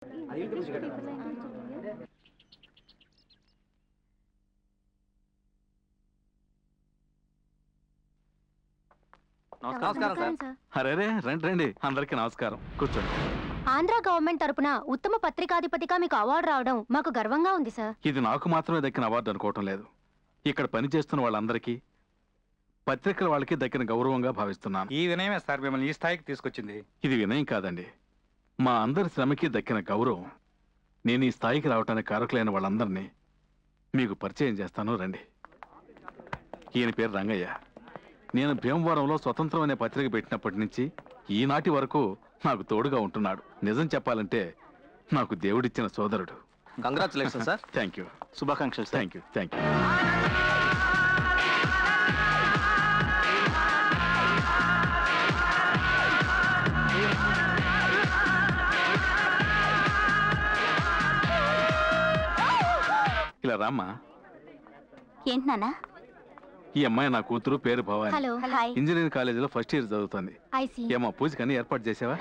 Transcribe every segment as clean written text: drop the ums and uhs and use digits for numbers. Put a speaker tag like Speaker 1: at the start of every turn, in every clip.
Speaker 1: నమస్కారం సార్.
Speaker 2: అరే రండి రండి, అందరికీ నమస్కారం. కూర్చోండి.
Speaker 3: ఆంధ్ర గవర్నమెంట్ తరపున ఉత్తమ పత్రికాధిపతిగా మీకు అవార్డు రావడం మాకు గర్వంగా ఉంది సార్.
Speaker 2: ఇది నాకు మాత్రమే దక్కిన అవార్డు అనుకోవటం లేదు, ఇక్కడ పనిచేస్తున్న వాళ్ళందరికీ, పత్రికల వాళ్ళకి దక్కిన గౌరవంగా భావిస్తున్నాను.
Speaker 1: ఈ వినయమే సార్ మిమ్మల్ని ఈ స్థాయికి తీసుకొచ్చింది.
Speaker 2: ఇది వినయం కాదండి, మా అందరి శ్రమకి దక్కిన గౌరవం. నేను ఈ స్థాయికి రావటానికి కారకులైన వాళ్ళందరినీ మీకు పరిచయం చేస్తాను, రండి. ఈయన పేరు రంగయ్య. నేను భీమవరంలో స్వతంత్రం అనే పత్రిక పెట్టినప్పటి నుంచి ఈనాటి వరకు నాకు తోడుగా ఉంటున్నాడు. నిజం చెప్పాలంటే నాకు దేవుడిచ్చిన సోదరుడు.
Speaker 1: Congratulation sir.
Speaker 2: Thank you.
Speaker 1: శుభాకాంక్షలు.
Speaker 2: Thank you. Thank you. ఇలా రామ్మా.
Speaker 3: ఏంటి నాన్న?
Speaker 2: ఈ అమ్మాయి నా కూతురు, పేరు భవాని.
Speaker 3: హలో. హాయ్.
Speaker 2: ఇంజనీరింగ్ కాలేజీలో ఫస్ట్ ఇయర్ చదువుతుంది. ఏమో పూజకని ఏర్పాటు చేసావా?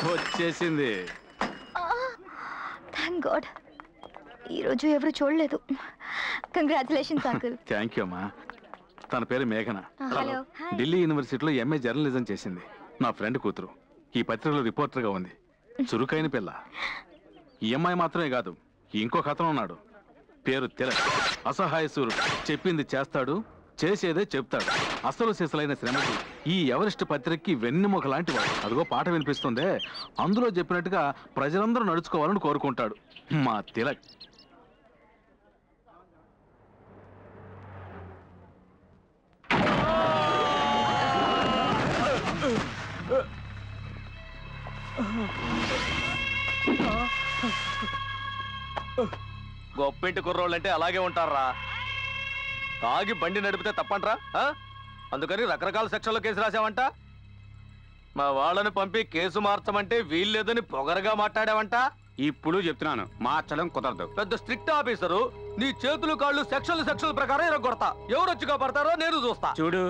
Speaker 2: వచ్చేసింది.
Speaker 3: థ్యాంక్ గాడ్, ఈరోజు ఎవరు చూడలేదు. Congratulations uncle.
Speaker 2: థ్యాంక్ యూ అమ్మా. తన పేరు మేఘన.
Speaker 3: హలో.
Speaker 2: ఢిల్లీ యూనివర్సిటీలో ఎంఏ జర్నలిజం చేసింది. నా ఫ్రెండ్ కూతురు. ఈ పత్రికలో రిపోర్టర్గా ఉంది. చురుకైన పిల్ల. ఈ అమ్మాయి మాత్రమే కాదు, ఇంకొక అతను ఉన్నాడు, పేరు తిలక్. అసహాయ సూర్యుడు. చెప్పింది చేస్తాడు, చేసేదే చెప్తాడు. అసలు సిసలైన శ్రమకి ఈ ఎవరెస్ట్ పత్రికకి వెన్నెముక లాంటి వాడు. అదిగో పాట వినిపిస్తుందే, అందులో చెప్పినట్టుగా ప్రజలందరూ నడుచుకోవాలని కోరుకుంటాడు మా తిలక్.
Speaker 4: గొప్పింటి కుర్రోళ్ళంటే అలాగే ఉంటారా? తాగి బండి నడిపితే తప్పంట్రా? అందుకని రకరకాల సెక్షన్లో కేసు రాసావంట. మా వాళ్ళని పంపి కేసు మార్చమంటే వీల్లేదని పొగరగా మాట్లాడావంట.
Speaker 1: ఇప్పుడు చెప్తున్నాను, మార్చడం కుదరదు.
Speaker 4: పెద్ద స్ట్రిక్ట్ ఆఫీసరు, నీ చేతులు కాళ్ళు సెక్షన్ల ప్రకారం ఇరగొడతా. ఎవరు వచ్చి కాపాడతారో నేను చూస్తా.
Speaker 1: చూడు,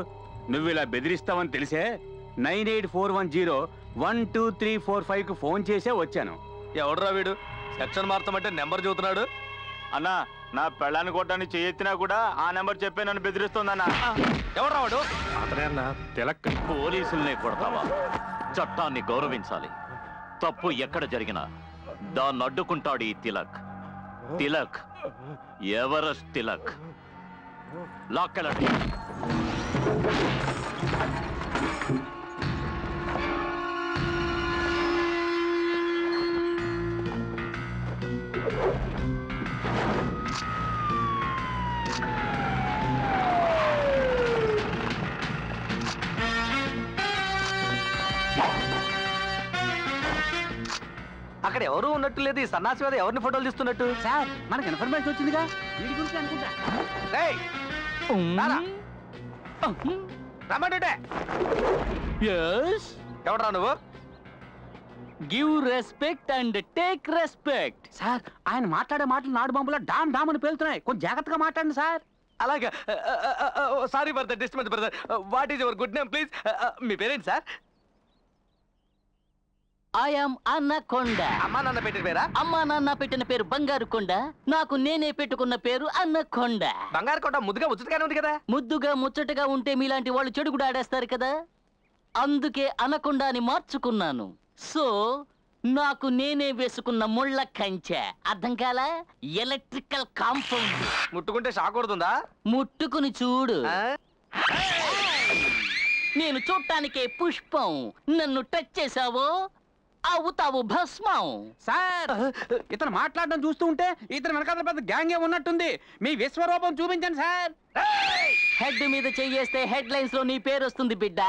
Speaker 1: నువ్వు ఇలా బెదిరిస్తావని తెలిసే 9841012345 కు ఫోన్ చేసే వచ్చాను.
Speaker 4: ఎవడరా వీడు? సెక్షన్ మార్చమంటే నెంబర్ చూస్తున్నాడు.
Speaker 1: అన్నా, నా పెళ్ళాన్ని కొట్టడానికి చేయెత్తినా కూడా ఆ నెంబర్ చెప్పే నన్ను బెదిరిస్తుందన్నా.
Speaker 4: ఎవడరా వాడు?
Speaker 2: అతనే అన్న తిలక్.
Speaker 5: పోలీసుల్నే కొడతావా? చట్టాన్ని గౌరవించాలి. తప్పు ఎక్కడ జరిగినా దాన్ని అడ్డుకుంటాడు ఈ తిలక్. తిలక్ ఎవరెస్ట్ తిలక్. లాక్కెళ్ళండి.
Speaker 4: అక్కడ ఎవరు ఉన్నట్టు లేదు. ఈ సన్నాసి మీద ఎవరిని ఫోటోలు తీస్తున్నట్టు?
Speaker 1: సార్, మనకి ఇన్ఫర్మేషన్ వచ్చిందిగా, వీడి గురించి అనుకుంటా.
Speaker 4: రమ్మంటే ఎవడరా నువ్వు?
Speaker 1: Give respect and take respect. Sir, ఆయన మాట్లాడే మాటలు నాడు బాంబులో డామ్ డామ్ అని పేలుతున్నాయి. కొంచెం జాగ్రత్తగా మాట్లాడండి సార్.
Speaker 4: అలాగా. Sorry for the disturbance brother. What is your good name please? మీ పేరేంటి సార్?
Speaker 6: I am అన్నకొండ.
Speaker 4: అమ్మా నాన్న పెట్టిన పేరా?
Speaker 6: అమ్మా నాన్న పెట్టిన పేరు బంగారు కొండ, నాకు నేనే పెట్టుకున్న పేరు అన్నకొండ.
Speaker 4: బంగారు కొండ ముద్దుగా ముచ్చటగానే ఉంది కదా.
Speaker 6: ముద్దుగా ముచ్చటగా ఉంటే మీలాంటి వాళ్ళు చెడు కూడా ఆడేస్తారు కదా, అందుకే అనకొండ అని మార్చుకున్నాను. సో నాకు నేనే వేసుకున్న ముళ్ళ కంచె. అర్థం కాలా? Electrical compound.
Speaker 4: ముట్టుకుంటే షాక్ కొడుతుందా?
Speaker 6: ముట్టుకుని చూడు. నేను చూడటానికే పుష్పం, నన్ను టచ్ చేసావో అవుతావు భస్మం.
Speaker 1: సార్, ఇతను మాట్లాడడం చూస్తూ ఉంటే ఇతను వెనకాల పెద్ద గ్యాంగే ఉన్నట్టుంది. మీ విశ్వరూపం చూపించండి సార్.
Speaker 6: హెడ్ మీద చెయ్యేస్తే హెడ్ లైన్స్ లో నీ పేరు వస్తుంది బిడ్డ.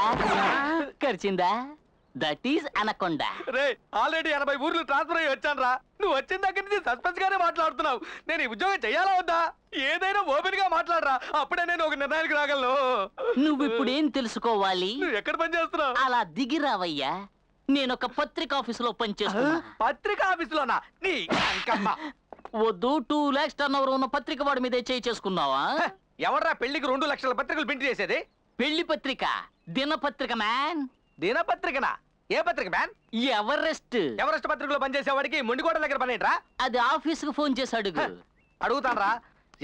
Speaker 6: కరిచిందా? That is anaconda.
Speaker 4: రే, ఆల్రెడీ 80 ఊర్లు ట్రాన్స్ఫర్ అయ్యి వచ్చాను రా. నువ్వు వచ్చిన దగ్గర నుంచి సస్పెన్స్ గానే మాట్లాడుతున్నావు. నేను ఈ ఉద్యోగం చెయ్యాలా వద్దా? ఏదైనా ఓపెన్ గా మాట్లాడరా, అప్పుడే నేను ఒక నిర్ణయానికి రాగలను.
Speaker 6: నువ్వు ఇప్పుడు ఏం తెలుసుకోవాలి?
Speaker 4: నువ్వు ఎక్కడ పని చేస్తున్నావు?
Speaker 6: అలా దిగిరావయ్యా. నేను ఒక పత్రిక ఆఫీసులో పనిచేస్తున్నా.
Speaker 4: పత్రిక ఆఫీసులోనా? నీ అంకమ్మ.
Speaker 6: వద్దు, 2 lakhs టర్నోవర్ ఉన్న పత్రిక వాడి మీదే చేయి చేసుకున్నావా?
Speaker 4: ఎవర్రా పెళ్లికి 2 లక్షల పత్రికలు ప్రింట్ చేసేది?
Speaker 6: పెళ్లి పత్రిక, దినపత్రిక మ్యాన్.
Speaker 4: దినపత్రికనా? ఏ పత్రిక మ్యాన్?
Speaker 6: ఎవరెస్ట్.
Speaker 4: ఎవరెస్ట్ పత్రికలో పనిచేసేవాడికి ముండికోట దగ్గర పని ఏంట్రా?
Speaker 6: అది ఆఫీసుకు ఫోన్ చేసి అడుగు.
Speaker 4: అడుగుతానరా.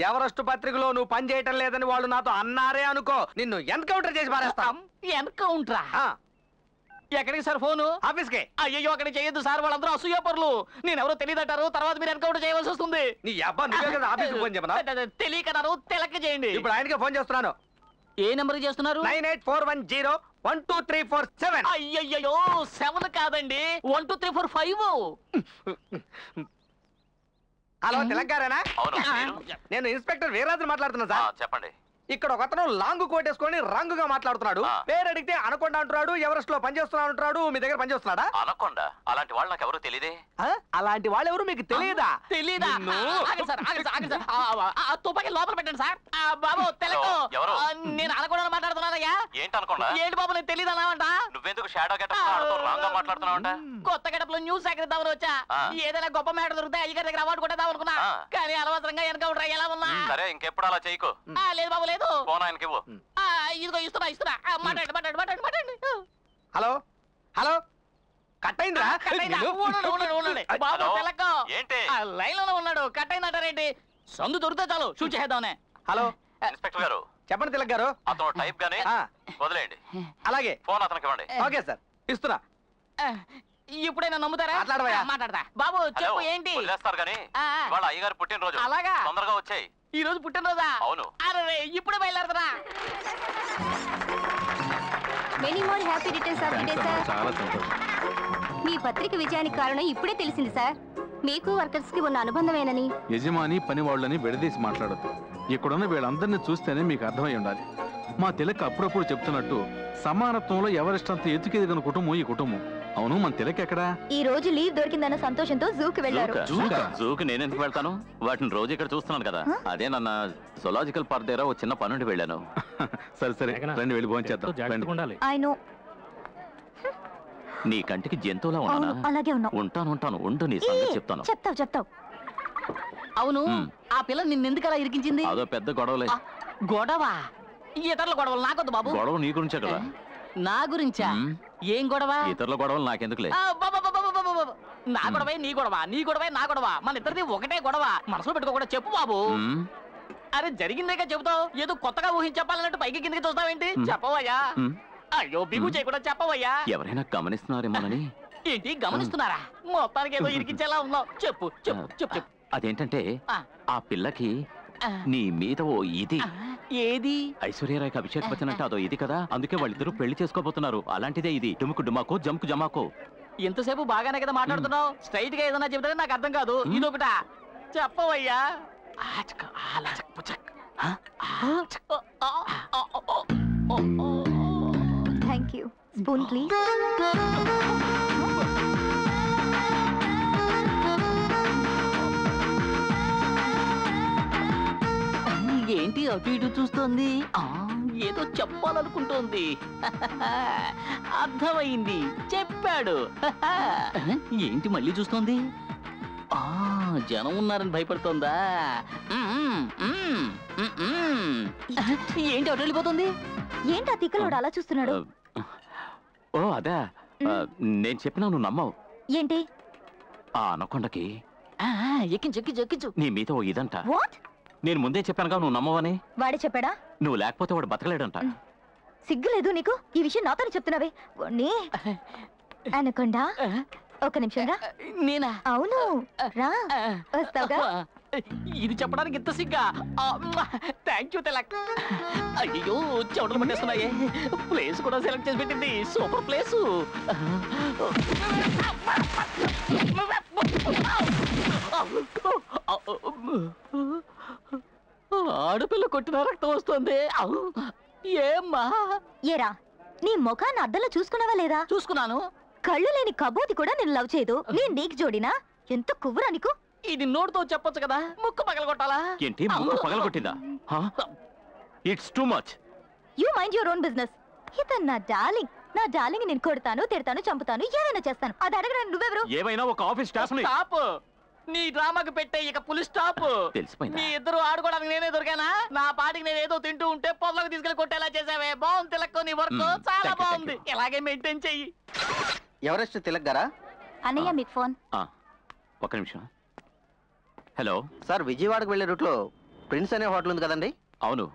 Speaker 4: ఎవరెస్ట్ పత్రికలో నువ్వు పని చేయటం లేదని వాళ్ళు నాతో అన్నారే అనుకో, నిన్ను ఎన్కౌంటర్ చేసి పారేస్తాం.
Speaker 6: ఎన్కౌంటరా? ఎక్కడికి సార్ ఫోను?
Speaker 4: ఆఫీస్కే.
Speaker 6: అయ్యో అక్కడ చేయొద్దు సార్, వాళ్ళందరూ అసూయపరులు. నేనెవరో తెలియదంటారు, తర్వాత మీరు ఎన్కౌంటర్ చేయవలసి వస్తుంది.
Speaker 4: నీ అబ్బా నువ్వే కదా ఆఫీస్కి ఫోన్ చెప్పనా?
Speaker 6: తెలియకన్నారు, తెలక చేయండి.
Speaker 4: ఇప్పుడు ఆయనకే ఫోన్ చేస్తున్నాను.
Speaker 6: ఏ నెంబర్ చేస్తున్నారు?
Speaker 4: 9841012347.
Speaker 6: అయ్యయ్యో 7 కాదండి, 1 2 3 4 5.
Speaker 4: హలో తెలంగాణనా?
Speaker 5: అవును, మీరు?
Speaker 4: నేను ఇన్స్పెక్టర్ వీరరాజు మాట్లాడుతున్నా సార్.
Speaker 5: చెప్పండి.
Speaker 4: ఇక్కడ ఒకతను లాంగ్ కోట్ వేసుకొని రంగుగా మాట్లాడుతున్నాడు. పేరు అడిగితే అనకొండ అంటున్నాడు, ఎవరెస్ట్ లో పనిచేస్తున్నా అంటున్నాడు. మీ దగ్గర పనిచేస్తున్నాడా?
Speaker 5: అనకొండ అలాంటి వాళ్ళు నాకు ఎవరు తెలియదే.
Speaker 4: అలాంటి వాళ్ళు ఎవరు మీకు తెలియదా?
Speaker 6: తెలీదా? ఆగండి సార్, ఆగండి సార్, ఆగండి సార్. ఆ తుపాకీ లోపల పెట్టండి సార్. బాబు తెలకు.
Speaker 5: ఎవరు?
Speaker 6: నేను అనకొండ మాట్లాడుతున్నానయ్యా.
Speaker 5: ఏంటి అనకొండ?
Speaker 6: ఏంటి బాబు, నేను తెలియదన్నావంట.
Speaker 5: నువ్వెందుకు షాడో గెటప్ రాంగ్ గా మాట్లాడుతున్నావంట?
Speaker 6: కొత్త గడపలో న్యూస్ సేకరిద్దామని వచ్చా. ఏదైనా గొప్ప మ్యాటర్ దొరికితే అయ్యగారి దగ్గర అవార్డు కొట్టేద్దాం అనుకున్నా, కానీ అనవసరంగా ఎన్కౌంటర్ ఎలా ఉన్నా.
Speaker 5: సరే, ఇంకెప్పుడు అలా చేయకు.
Speaker 6: లేదు బాబు, లేదు.
Speaker 5: ఫోన్ ఆయనకి ఇవ్వు.
Speaker 6: ఇదిగో ఇస్తున్నా. మాట్లాడండి.
Speaker 4: హలో హలో కట్ అయిందా?
Speaker 6: ఉండండి. బాబు
Speaker 5: హలో?
Speaker 6: తెలకు.
Speaker 5: ఏంటి?
Speaker 6: లైన్ లోనే ఉన్నాడు. కట్ అయిందంటారేంటి? సందు దొరికితే చాలు షూట్ చేద్దామనే.
Speaker 4: హలో
Speaker 5: ఇన్స్పెక్టర్ గారు,
Speaker 4: చెప్పండి తిలక్ గారు.
Speaker 5: అతను టైప్ గానే
Speaker 4: ఆ,
Speaker 5: వదిలేయండి.
Speaker 4: అలాగే.
Speaker 5: ఫోన్ అతనికి ఇవ్వండి.
Speaker 4: ఓకే సార్, ఇస్తున్నా.
Speaker 6: ఇప్పుడైనా నమ్ముతారా?
Speaker 4: మాట్లాడవయ్యా.
Speaker 6: మాట్లాడతా. బాబు చెప్పు, ఏంటి?
Speaker 5: వదిలేస్తారు గానీ ఇవాళ అయ్యగారు పుట్టినరోజు.
Speaker 6: అలాగా?
Speaker 5: తొందరగా వచ్చాయి.
Speaker 6: ఈ రోజు పుట్టినరోజా?
Speaker 5: అవును.
Speaker 6: అరే ఇప్పుడే బయలుదేరదరా.
Speaker 3: Many more happy returns of the day sir.
Speaker 2: చాలా సంతోషం.
Speaker 3: మీ పత్రిక విజయానికి కారణం ఇప్పుడే తెలిసింది సార్. మీకు వర్కర్స్ కి ఉన్న అనుబంధమేనని.
Speaker 2: యజమాని పని వాళ్ళని విడదీసి మాట్లాడద్దు. ఇక్కడున్న వీళ్ళందరినీ చూస్తేనే మీకు అర్థమై ఉండాలి. మా తిలక్ అప్పుడప్పుడు చెప్తున్నట్టు సమానత్వంలో ఎవరిష్టంత ఎత్తుకెదిగిన కుటుంబం ఈ కుటుంబం. అవును, మన తిలక్ ఎక్కడా?
Speaker 3: ఈ రోజు లీవ్ దొరికిందన్న సంతోషంతో జూకి వెళ్ళారు.
Speaker 5: జూకి నేనెందుకు వెళ్తాను? వాటిని రోజు ఇక్కడ చూస్తున్నాను కదా. అదే నన్న జూలాజికల్ పార్క్ దగ్గర ఒక చిన్న పనుండి వెళ్ళాను.
Speaker 2: సరే సరే, రండి వెళ్ళి భోంచేద్దాం.
Speaker 3: I know.
Speaker 5: నీ కంటికి జంతువులా ఉన్నానా?
Speaker 3: అలాగే ఉన్నావు.
Speaker 5: ఉంటాను. ఉండు, నీ సంగతి చెప్తాను.
Speaker 3: చెప్తావు.
Speaker 6: అవును, ఆ పిల్ల నిన్నెందుకు అలా ఇరికించింది?
Speaker 5: అదో పెద్ద గొడవలే.
Speaker 6: గొడవ? ఇతరుల గొడవలు నాకొద్దు బాబు.
Speaker 5: గొడవ నీ గురించే కదా.
Speaker 6: నా గురించా? ఏం గొడవ?
Speaker 5: ఇతరుల గొడవలు నాకెందుకులే.
Speaker 6: నా గొడవే నీ గొడవ, నీ గొడవే నా గొడవ, మన ఇద్దరిది ఒకటే గొడవ. మనసులో పెట్టుకోకుండా చెప్పు బాబు. అరే జరిగిందేగా చెబుతావు, ఏదో కొత్తగా ఊహించి చెప్పాలన్నట్టు పైకి కిందకి చూస్తావేంటి? చెప్పవయ్యా. అయ్యో బిగు చేయకుండా చెప్పవయ్యా.
Speaker 5: ఎవరైనా గమనిస్తున్నారేమోనని.
Speaker 6: ఏంటి గమనిస్తున్నారా? మొత్తానికి ఏదో ఇరికించేలా ఉన్నావు. చెప్పు.
Speaker 5: అదేంటంటే ఆ పిల్లకి నీ మీద ఓ ఇది.
Speaker 6: ఏది?
Speaker 5: ఐశ్వర్యరాయ్కి అభిషేక్ బచ్చన్ అంటే అదో ఇది కదా. అందుకే వాళ్ళిద్దరూ పెళ్లి చేసుకోబోతున్నారు. అలాంటిదే ఇది. డుముకు డుమాకో జంకు జమాకో.
Speaker 6: ఇంతసేపు బాగానే కదా మాట్లాడుతున్నావు. స్ట్రైట్ గా ఏదన్నా చెబితే నాకు అర్థం కాదు. ఇదొకటా? చెప్పవయ్యా.
Speaker 3: Thank you. Spoon please.
Speaker 6: ఏంటి అటు ఇటు చూస్తోంది? ఏదో చెప్పాలనుకుంటోంది. అర్థమైంది, చెప్పాడు. ఏంటి మళ్ళీ చూస్తోంది? జనం ఉన్నారని భయపడుతోందా? ఏంటి అటు వెళ్ళిపోతుంది?
Speaker 3: ఏంటి ఆ తిక్కలోడు అలా చూస్తున్నాడు?
Speaker 5: ఓ అదే, నేను చెప్పినా నువ్వు నమ్మవు.
Speaker 3: ఏంటి?
Speaker 5: ఆ అనకొండకి
Speaker 6: ఎక్కించు.
Speaker 5: నీ మీద ఓ ఇదంట.
Speaker 3: వాట్?
Speaker 5: నేను ముందే చెప్పానుగా నువ్వు నమ్మవని.
Speaker 3: వాడే చెప్పాడా?
Speaker 5: నువ్వు లేకపోతే వాడు బతకలేడంట.
Speaker 3: సిగ్గులేదు నీకు? ఈ విషయం నాతోనే చెప్తున్నావే. అనకొండా, ఒక నిమిషం రా.
Speaker 6: నేనా?
Speaker 3: అవును, రా. వస్తావుగా?
Speaker 6: ఇది చెప్పడానికి ఇంత సిగ్గా? Thank you Tilak. అయ్యో చెవులు పట్టేస్తున్నాయే. ప్లేస్ కూడా సెలెక్ట్ చేసి పెట్టింది. Super place. ఆడపిల్ల కొట్టిన రక్తం వస్తుంది. ఏమ్మా?
Speaker 3: ఏరా, నీ ముఖాన్ని అద్దంలో చూసుకున్నావా లేదా?
Speaker 6: చూసుకున్నాను.
Speaker 3: కళ్ళు లేని కబోతి కూడా నేను లవ్ చేయదు. నేను నీకు జోడినా? ఎంత కువ్వురా నీకు?
Speaker 6: ఇది నోటితో చెప్పొచ్చు కదా, ముక్కు పగలగొట్టాలా?
Speaker 5: ఏంటి ముక్కు పగలగొట్టిందా? It's too much.
Speaker 3: You mind your own business. ఇతను నా డార్లింగ్. నా డార్లింగ్ నేను కొడతాను, తిడతాను, చంపుతాను, ఏమైనా చేస్తాను. అది అడగడానికి నువ్వెవరు?
Speaker 5: ఏమైనా ఒక ఆఫీస్ స్టాఫ్ ని.
Speaker 6: స్టాప్. నీ డ్రామాకి పెట్టే ఇక పులి స్టాప్.
Speaker 5: తెలిసిపోయిందా?
Speaker 6: మీ ఇద్దరు ఆడుకోవడానికి నేనే దొరికానా? నా పాటికి నేను ఏదో తింటూ ఉంటే పొదలకు తీసుకెళ్లి కొట్టేలా చేసావే. బాగుంది తిలక్, నీ వర్క్
Speaker 5: మ్మ్.
Speaker 6: చాలా
Speaker 5: Thank you,
Speaker 6: బాగుంది. ఇలాగే మెయింటైన్ చెయ్యి.
Speaker 7: ఎవరెస్ట్ తిలక్ గారా?
Speaker 3: అన్నయ్య మీకు ఫోన్.
Speaker 5: ఆ, ఒక్క నిమిషం. హలో.
Speaker 7: సార్ విజయవాడకు వెళ్లే రూట్లో ప్రిన్స్ అనే హోటల్ ఉంది కదండి?
Speaker 5: అవును,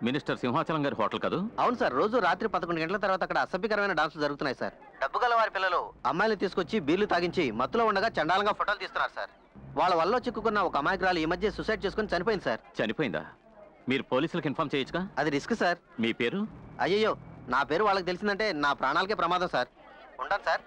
Speaker 5: మినిస్టర్ సింహాచలం గారి హోటల్ కాదు?
Speaker 7: అవును సార్, రోజు రాత్రి 11 గంటల తర్వాత అక్కడ అసభ్యకరమైన డాన్సులు జరుగుతున్నాయి సార్. డబ్బు గల వారి పిల్లలు అమ్మాయిలు తీసుకొచ్చి బీర్లు తాగించి మత్తులో ఉండగా చండాలంగా ఫోటోలు తీస్తున్నారు సార్. వాళ్ళ వల్ల చిక్కుకున్న ఒక అమాయకురాలు ఈ మధ్య సూసైడ్ చేసుకుని చనిపోయింది సార్.
Speaker 5: చనిపోయిందా? మీరు పోలీసులకు ఇన్ఫార్మ్ చేయొచ్చుగా?
Speaker 7: అది రిస్క్ సార్.
Speaker 5: మీ పేరు?
Speaker 7: అయ్యయ్యో, నా పేరు వాళ్ళకి తెలిసిందంటే నా ప్రాణాలకే ప్రమాదం సార్. ఉంటాను సార్.